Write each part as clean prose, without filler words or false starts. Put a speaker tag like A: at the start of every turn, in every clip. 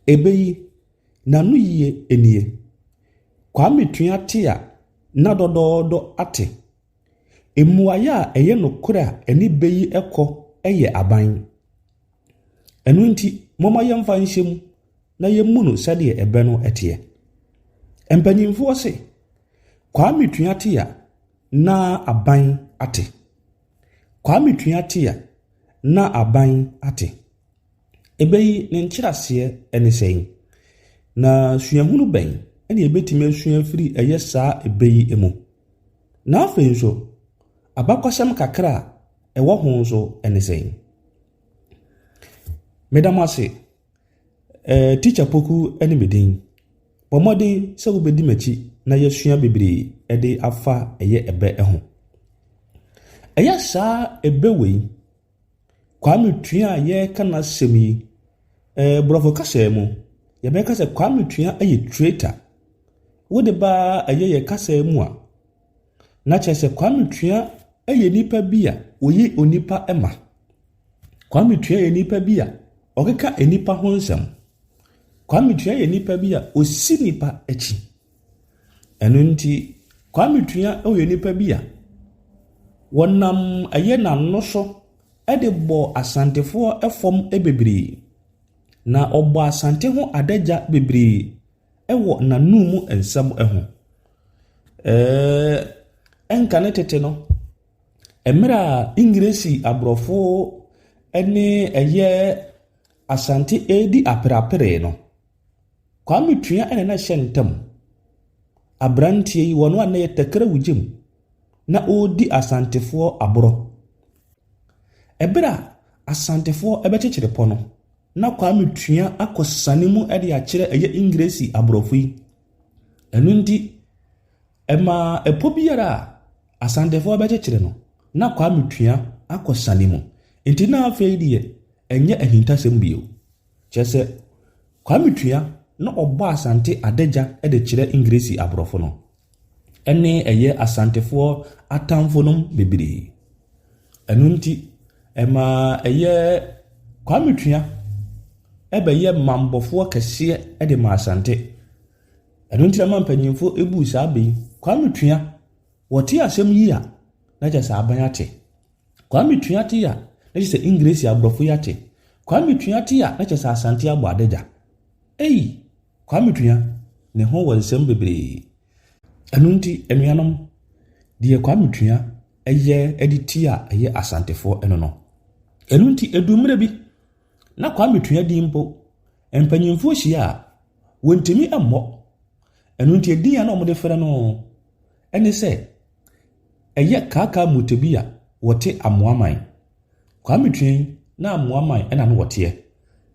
A: Ebeyi na no yie enie. Kwame Tua tia na dododo ate. Emuaya eye nokora eni beyi ekọ eye aban. Enu nti moma yemfa nhyem na yemunu sade ebe no etie. Empanyimfo se Kwame Tua tia na aban ate. Kwame Tua tia na aban ate. Ebeyi ne nkyerase ene sei. Na suahunu ben ene ebetime sua firi eye saa ebeyi emu. Na afei nso abakwasem kakra ewo ho nso ene sei. Medamase teacher Opoku ene medin. Pomodi se wo bedi machi na yesua bebre ede afa eye ebe eho. Eye saa ebewe Kwame Tua ye kana semi BROFO kasa mu ye be kasa Kwame Tua eye traitor. Wo de ba eye kasa mu a na chese Kwame Tua eye nipa bia oyi onipa ema. Kwame Tua eye nipa bia okeka enipa ho nsam. Kwame Tua eye nipa bia osi nipa echi. Enu nti Kwame Tua eye nipa bia wonam eye na no so ede bo asantefo efom ebebiri na obo asante ho adaja bebiri ewo nanumu ensam eho. Enkane tete no emra ingresi abrofo ene eye asante edi aperapere no Kwame Tua ene na hyentam abrantie yi wono ane yetakra wugim na odi asantefo abro. Ebra asantefo ebechechire pono na Kwame Tua akosane mu ede akire eye ingresi abrofo yi. Enu ndi ema epobiara asantefo ebechechire no na Kwame Tua akosane mu. Enti na afei die enye ahintasem bio. Chese Kwame Tua na obo asante adeja ede kire ingresi abrofo no. Ene eye asantefo atamfo nom bebiri. Enu nti ema eye Kwame Tua ebe ye mambofo kese ede ma asante. Enu nti na mpanyimfo ebu saa be Kwame Tua wote asem yi a na je saa ban ate. Kwame Tua te ya na je ingresi abrofo yate. Kwame Tua te ya na je saa asante abo adeja. Kwame Tua ne ho wansem bebiri. Enu nti enuanom die Kwame Tua eye editia eye asantefo eno no. Enu nti edumre bi na Kwame Tua di mpo empanyimfo hia wontimi ammo. Enu nti edin ya na omode fere no ene se eye kaka mutebia wote amoaman. Kwame Tua na amoaman ena no wote.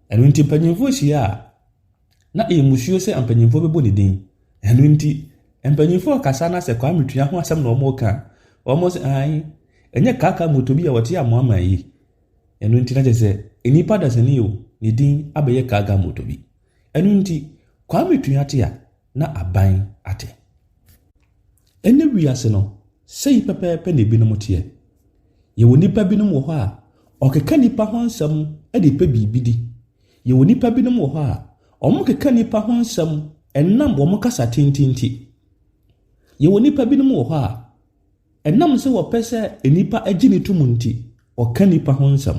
A: Enu nti empanyimfo hia na emusuo se empanyimfo bebo ne din. Enu nti empanyimfo kasa na se Kwame Tua ho asem na omoka. Omo se ai enye kaka mutobia wote amoaman yi. Enu nti na jese enipa dasani yo ne din abeye kaka mutobi. Enu nti Kwame Tua tia na aban ate. Ene wiase no sei pepepe ne binom tie. Ye wonipa binom wo ho a okeka nipa ho nsam ede pe bibidi. Ye wonipa binom wo ho a omo keka nipa ho nsam enam wo mokasa tintinti. Ye wonipa binom wo ho a enam se wo pese enipa agini tumunti oka nipa ho nsam.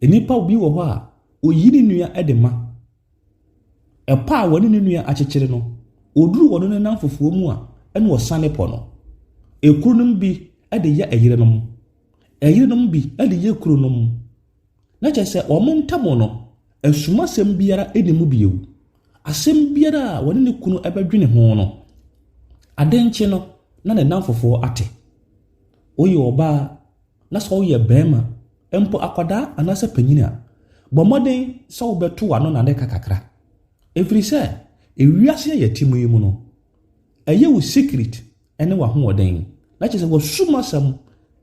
A: Enipa obi wo ho a oyini nua edema. Epa woni ne nua akyekyere no oduru wono ne nan fofuo mu a ene wo sane po no. Ekurunum bi ede ye ayirenom. Ayirenom bi ede ye kurunum. Na kyese omontamo no asuma sem biara enemu bieu. Asem biara woni ne kunu ebedwene ho no. Adenche no na ne nan fofuo ate. Oye oba na so ye bema empo akwada anase panyina. Bomoden so beto ano na ne kakakra. Every say ewiase ye timu yi mu no. Eye wo secret ene wa hoɔden. Na kyese wo sumasam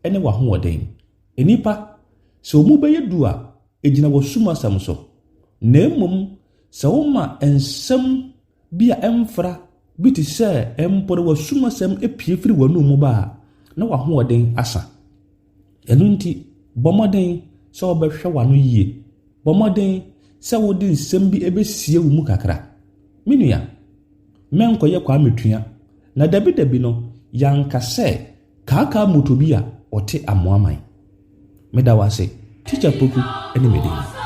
A: ene wa hoɔden. Enipa se omu beye du a ejina wo sumasam so. Na emom se wo ma ensem bia emfra biti se empore wo sumasam epie firi wanu mu ba na wa hoɔden asa. Enu nti bomoden se obehwe wano yie. Bomoden sɛ wode nsɛm bi ɛbɛsie wo mu kakra. Menua, menkoye Kwame Tua. Na dabi no, yanka sɛ kaka motobi a ɔte amoaman. Meda wase, teacher Opoku ɛne medina.